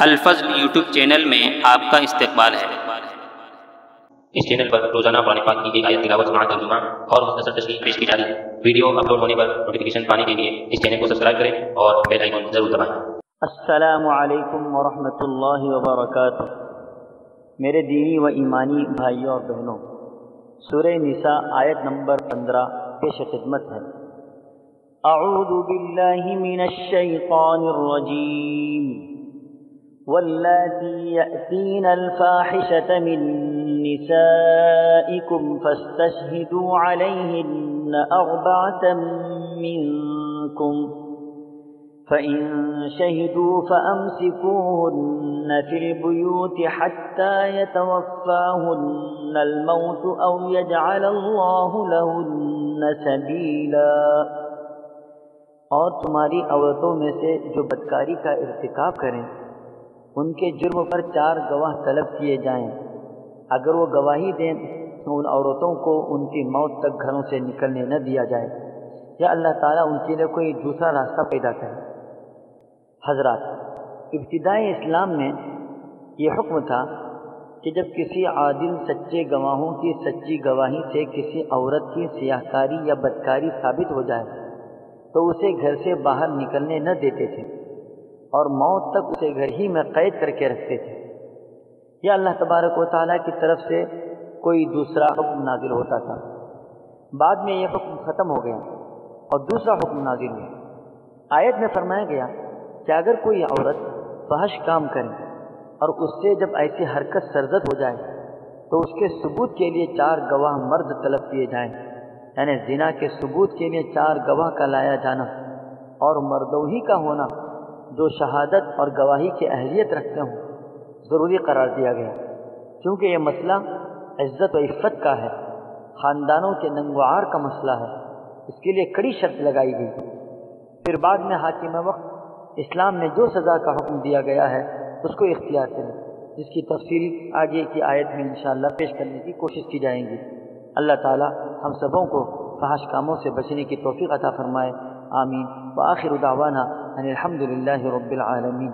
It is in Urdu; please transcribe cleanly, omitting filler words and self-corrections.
الفضل یوٹیوب چینل میں آپ کا استقبال ہے۔ اس چینل پر روزانہ قرآن پاک کی ایک آیت تلاوت سماعت ترجمہ اور مختصر تشریح پیش کی جا رہی ہے۔ ویڈیو اپلوڈ ہونے پر نوٹیفیکیشن پانے کے لیے اس چینل کو سبسکرائب کریں اور بیل آئیکن ضرور دبائیں۔ السلام علیکم ورحمۃ اللہ وبرکاتہ۔ میرے دینی و ایمانی بھائیوں اور بہنوں، سورہ نساء آیت نمبر 15 پیش خدمت ہے۔ اعوذ باللہ من الشیطان الرجیم واللاتی یأتین الفاحشة من نسائکم فاستشہدوا علیہن أربعة منکم فإن شهدوا فأمسكوهن في البيوت حتى يتوفاهن الموت أو يجعل الله لهن سبيلا۔ اور تمہاری عورتوں میں سے جو بدکاری کا ارتکاب کریں ان کے جرم پر 4 گواہ طلب کیے جائیں، اگر وہ گواہی دیں تو ان عورتوں کو ان کی موت تک گھروں سے نکلنے نہ دیا جائے یا اللہ تعالیٰ ان کے لیے کوئی دوسرا راستہ پیدا کرے۔ حضرات، ابتدائی اسلام میں یہ حکم تھا کہ جب کسی عادل سچے گواہوں کی سچی گواہی سے کسی عورت کی سیاہکاری یا بدکاری ثابت ہو جائے تو اسے گھر سے باہر نکلنے نہ دیتے تھے اور موت تک اسے گھر ہی میں قید کر کے رکھتے تھے، یا اللہ تبارک و تعالیٰ کی طرف سے کوئی دوسرا حکم نازل ہوتا تھا۔ بعد میں یہ حکم ختم ہو گیا اور دوسرا حکم نازل ہوا۔ آیت میں فرمایا گیا کہ اگر کوئی عورت فحش کام کرے اور اس سے جب ایسی حرکت سرزد ہو جائے تو اس کے ثبوت کے لیے 4 گواہ مرد طلب کیے جائیں، یعنی زنا کے ثبوت کے لیے 4 گواہ کا لایا جانا اور مردوں ہی کا ہونا جو شہادت اور گواہی کی اہلیت رکھتے ہوں ضروری قرار دیا گیا، کیونکہ یہ مسئلہ عزت و عفت کا ہے، خاندانوں کے ننگ و عار کا مسئلہ ہے، اس کے لیے کڑی شرط لگائی گئی۔ پھر بعد میں حاکم وقت اسلام میں جو سزا کا حکم دیا گیا ہے اس کو اختیار کریں، جس کی تفصیل آگے کی آیت میں انشاءاللہ پیش کرنے کی کوشش کی جائیں گی۔ اللہ تعالی ہم سبوں کو فحش کاموں سے بچنے کی توفیق عطا فرمائے، آمین۔ وآخر دعوانا ان الحمد للہ رب العالمین۔